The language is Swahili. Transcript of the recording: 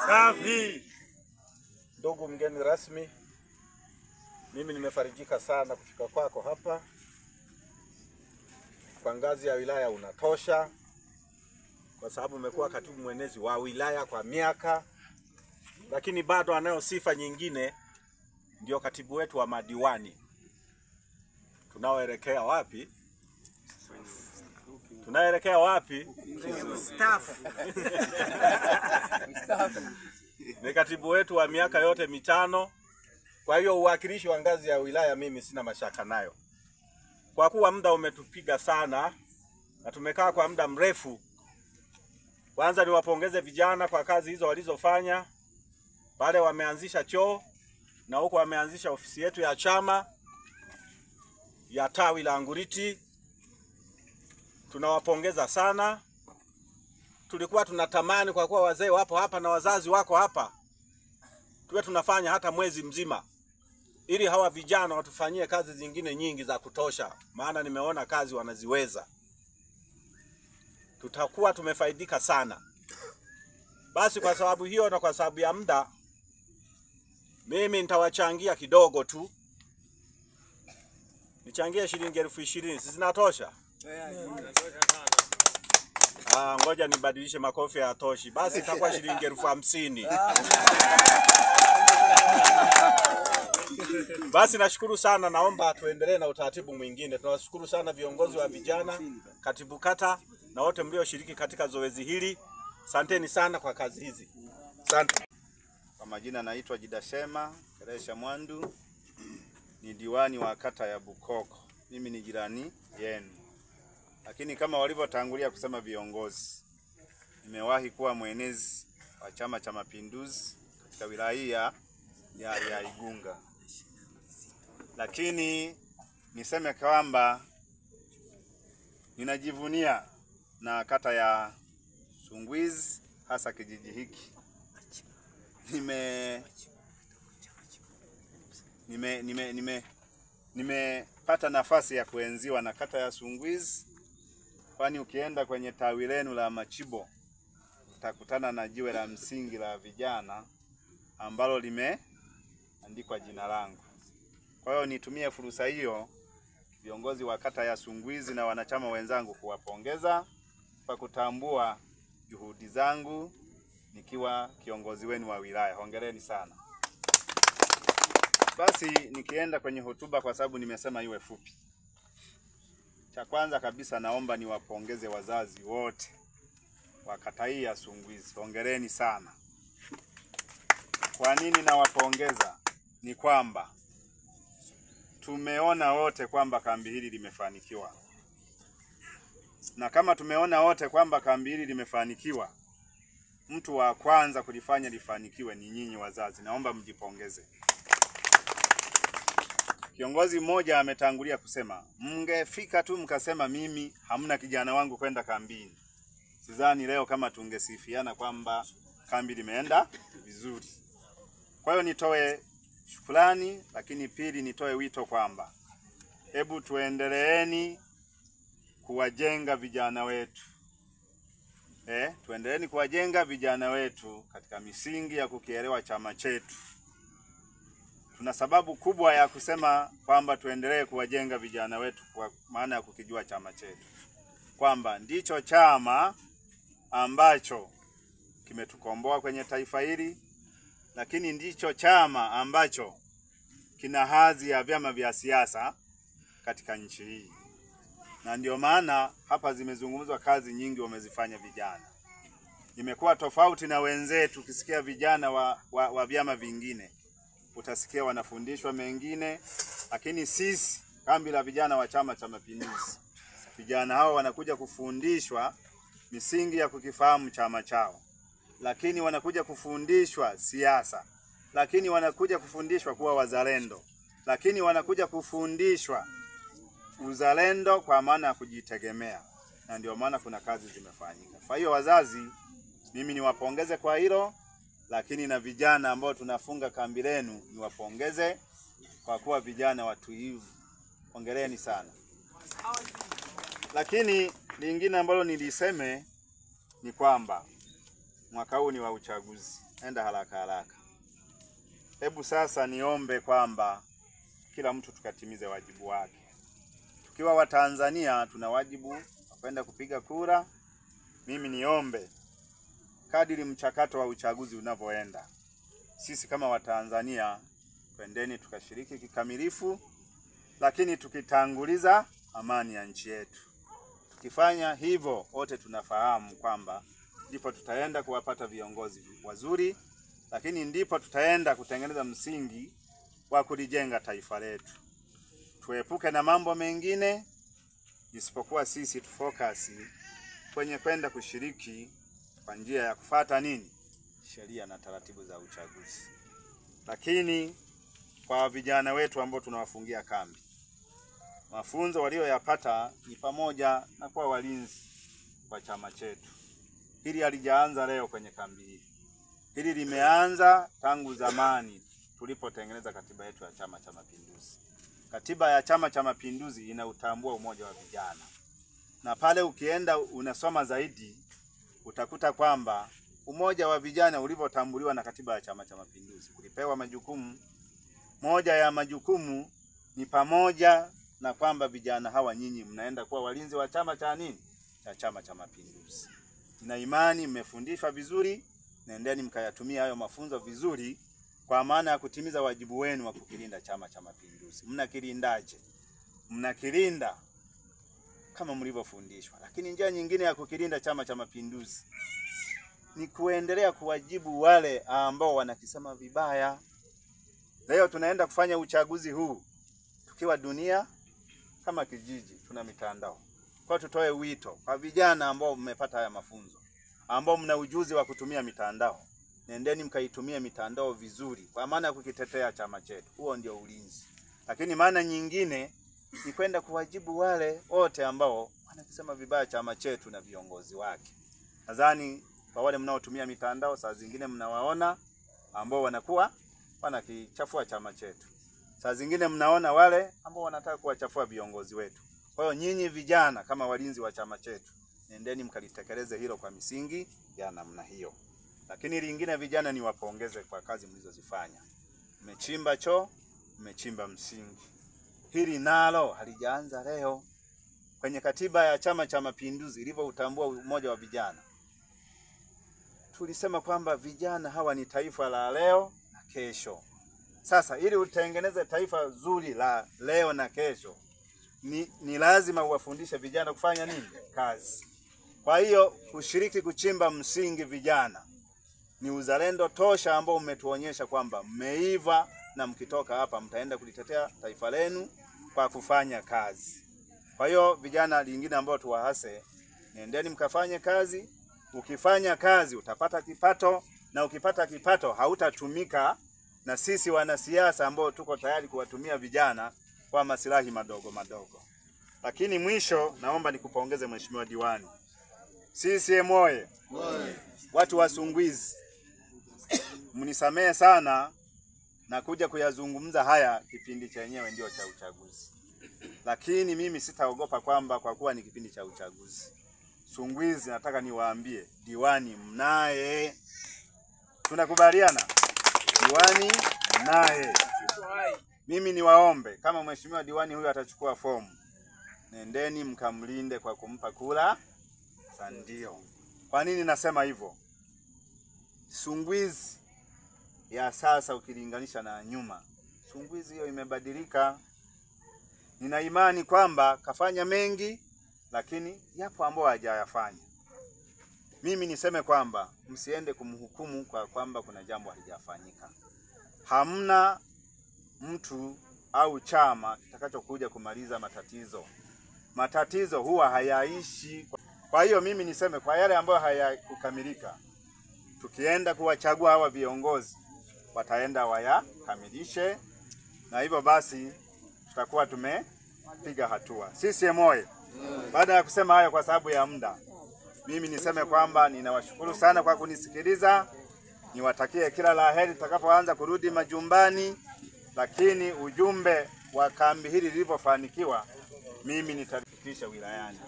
Safi. Ndugu mgeni rasmi, mimi nimefarijika sana kufika kwako hapa. Kwa ngazi ya wilaya unatosha, kwa sababu umekuwa katibu mwenezi wa wilaya kwa miaka, lakini bado anayo sifa nyingine, ndio katibu wetu wa madiwani. Tunaoelekea wapi? Tunaelekea wapi? Ni katibu wetu wa miaka yote mitano. Kwa hiyo uwakilishi wa ngazi ya wilaya mimi sina mashaka nayo. Kwa kuwa muda umetupiga sana na tumekaa kwa muda mrefu, kwanza niwapongeze vijana kwa kazi hizo walizofanya. Pale wameanzisha choo na huko wameanzisha ofisi yetu ya chama ya tawi la Nguriti. Tunawapongeza sana. Tulikuwa tunatamani kwa kuwa wazee wapo hapa na wazazi wako hapa, tuwe tunafanya hata mwezi mzima, ili hawa vijana watufanyie kazi zingine nyingi za kutosha, maana nimeona kazi wanaziweza. Tutakuwa tumefaidika sana. Basi kwa sababu hiyo na kwa sababu ya muda, mimi nitawachangia kidogo tu. Nichangie shilingi 20,000. Si zinatosha? Ngoja nibadilishe, makofi ya toshi. Basi itakuwa shilingi 50,000. Basi nashukuru sana, naomba tuendelee na utaratibu mwingine. Tunawashukuru sana viongozi wa vijana, katibu kata na wote mlioshiriki katika zoezi hili. Asanteni sana kwa kazi hizi. Asante. Kwa majina naitwa Jidashema Keresha Mwandu, ni diwani wa kata ya Bukoko. Mimi ni jirani yenu. Lakini kama walivyotangulia kusema viongozi, nimewahi kuwa mwenezi wa Chama cha Mapinduzi katika wilaya ya Igunga. Lakini niseme kwamba ninajivunia na kata ya Sungwizi, hasa kijiji hiki. Nimepata nafasi ya kuenziwa na kata ya Sungwizi, kwani ukienda kwenye tawi lenu la Machibo utakutana na jiwe la msingi la vijana ambalo limeandikwa jina langu. Kwa hiyo nitumie fursa hiyo viongozi wa kata ya Sungwizi na wanachama wenzangu kuwapongeza kwa kutambua juhudi zangu nikiwa kiongozi wenu wa wilaya. Hongereni sana. Basi nikienda kwenye hotuba, kwa sababu nimesema iwe fupi. Cha kwanza kabisa naomba niwapongeze wazazi wote wa kata hii ya Sungwizi. Hongereni sana. Kwa nini nawapongeza? Ni kwamba tumeona wote kwamba kambi hili limefanikiwa. Na kama tumeona wote kwamba kambi hili limefanikiwa, mtu wa kwanza kulifanya lifanikiwe ni nyinyi wazazi. Naomba mjipongeze. Kiongozi mmoja ametangulia kusema, mngefika tu mkasema mimi hamna kijana wangu kwenda kambini, sidhani leo kama tungesifiana kwamba kambi limeenda vizuri. Kwa hiyo nitoe shukrani, lakini pili nitoe wito kwamba hebu tuendeleeni kuwajenga vijana wetu. Tuendeleeni kuwajenga vijana wetu katika misingi ya kukielewa chama chetu. Tuna sababu kubwa ya kusema kwamba tuendelee kuwajenga vijana wetu, kwa maana ya kukijua chama chetu, kwamba ndicho chama ambacho kimetukomboa kwenye taifa hili, lakini ndicho chama ambacho kina hadhi ya vyama vya siasa katika nchi hii. Na ndio maana hapa zimezungumzwa kazi nyingi wamezifanya vijana. Nimekuwa tofauti na wenzetu. Ukisikia vijana wa vyama vingine utasikia wanafundishwa mengine, lakini sisi kambi la vijana wa Chama cha Mapinduzi, vijana hao wanakuja kufundishwa misingi ya kukifahamu chama chao, lakini wanakuja kufundishwa siasa, lakini wanakuja kufundishwa kuwa wazalendo, lakini wanakuja kufundishwa uzalendo kwa maana ya kujitegemea. Na ndio maana kuna kazi zimefanyika. Kwa hiyo wazazi, mimi niwapongeze kwa hilo, lakini na vijana ambao tunafunga kambi lenu niwapongeze kwa kuwa vijana watuivu. Hongereni sana. Lakini lingine ambalo niliseme ni kwamba mwaka huu ni wa uchaguzi, enda haraka haraka. Hebu sasa niombe kwamba kila mtu tukatimize wajibu wake. Tukiwa Watanzania tuna wajibu wa kwenda kupiga kura. Mimi niombe kadiri mchakato wa uchaguzi unavyoenda, sisi kama Watanzania twendeni tukashiriki kikamilifu, lakini tukitanguliza amani ya nchi yetu. Tukifanya hivyo, wote tunafahamu kwamba ndipo tutaenda kuwapata viongozi wazuri, lakini ndipo tutaenda kutengeneza msingi wa kulijenga taifa letu. Tuepuke na mambo mengine isipokuwa sisi tufocus kwenye kwenda kushiriki kwa njia ya kufuata nini? Sheria na taratibu za uchaguzi. Lakini kwa vijana wetu ambao tunawafungia kambi, mafunzo walioyapata ni pamoja na kuwa walinzi wa chama chetu. Hili halijaanza leo kwenye kambi hii. Hili limeanza tangu zamani tulipotengeneza katiba yetu ya Chama cha Mapinduzi. Katiba ya Chama cha Mapinduzi inautambua umoja wa vijana. Na pale ukienda unasoma zaidi utakuta kwamba umoja wa vijana ulivyotambuliwa na katiba ya Chama cha Mapinduzi ulipewa majukumu. Moja ya majukumu ni pamoja na kwamba vijana hawa nyinyi mnaenda kuwa walinzi wa chama cha nini? Cha Chama cha Mapinduzi. Nina imani mmefundishwa vizuri, nendeni mkayatumia hayo mafunzo vizuri kwa maana ya kutimiza wajibu wenu wa kukilinda Chama cha Mapinduzi. Mnakilindaje? Mnakilinda kama mlivyofundishwa. Lakini njia nyingine ya kukilinda Chama cha Mapinduzi ni kuendelea kuwajibu wale ambao wanakisema vibaya. Leo tunaenda kufanya uchaguzi huu tukiwa dunia kama kijiji, tuna mitandao. Kwa tutoe wito kwa vijana ambao mmepata haya mafunzo, ambao mna ujuzi wa kutumia mitandao, nendeni mkaitumia mitandao vizuri kwa maana ya kukitetea chama chetu. Huo ndio ulinzi. Lakini maana nyingine ni kwenda kuwajibu wale wote ambao wanakisema vibaya chama chetu na viongozi wake. Nadhani kwa wale mnaotumia mitandao, saa zingine mnawaona ambao wanakuwa wanakichafua chama chetu. Saa zingine mnaona wale ambao wanataka kuwachafua viongozi wetu. Kwa hiyo nyinyi vijana kama walinzi wa chama chetu, nendeni mkalitekeleze hilo kwa misingi ya namna hiyo. Lakini lingine, vijana ni wapongeze kwa kazi mlizozifanya. Mmechimba choo, mmechimba msingi. Hili nalo halijaanza leo. Kwenye katiba ya Chama cha Mapinduzi ilivyoutambua umoja wa vijana, tulisema kwamba vijana hawa ni taifa la leo na kesho. Sasa ili utengeneze taifa zuri la leo na kesho, ni lazima uwafundishe vijana kufanya nini? Kazi. Kwa hiyo kushiriki kuchimba msingi vijana ni uzalendo tosha ambao umetuonyesha kwamba mmeiva, na mkitoka hapa mtaenda kulitetea taifa lenu kwa kufanya kazi. Kwa hiyo vijana lingine ambao tuwahase, nendeni mkafanye kazi. Ukifanya kazi utapata kipato, na ukipata kipato hautatumika na sisi wanasiasa ambao tuko tayari kuwatumia vijana kwa maslahi madogo madogo. Lakini mwisho naomba nikupongeze Mheshimiwa Diwani. CCM oye! Watu wa Sungwizi, mnisamehe sana na kuja kuyazungumza haya kipindi chenyewe ndio cha uchaguzi. Lakini mimi sitaogopa kwamba kwa kuwa ni kipindi cha uchaguzi. Sungwizi nataka niwaambie, diwani mnaye. Tunakubaliana? Diwani mnaye. Mimi niwaombe kama Mheshimiwa Diwani huyu atachukua fomu, nendeni mkamlinde kwa kumpa kula za ndio. Kwa nini nasema hivyo? Sungwizi ya sasa ukilinganisha na nyuma, Sungwizi hiyo imebadilika. Nina imani kwamba kafanya mengi, lakini yapo ambao hajayafanya. Mimi niseme kwamba msiende kumhukumu kwa kwamba kuna jambo halijafanyika. Hamna mtu au chama kitakachokuja kumaliza matatizo. Matatizo huwa hayaishi. Kwa hiyo mimi niseme kwa yale ambayo hayakukamilika, tukienda kuwachagua hawa viongozi, wataenda wayakamilishe, na hivyo basi tutakuwa tumepiga hatua. CCM oye! Baada ya kusema hayo, kwa sababu ya muda, mimi niseme kwamba ninawashukuru sana kwa kunisikiliza. Niwatakie kila la heri tutakapoanza kurudi majumbani, lakini ujumbe wa kambi hili lilivyofanikiwa mimi nitalifikisha wilayani.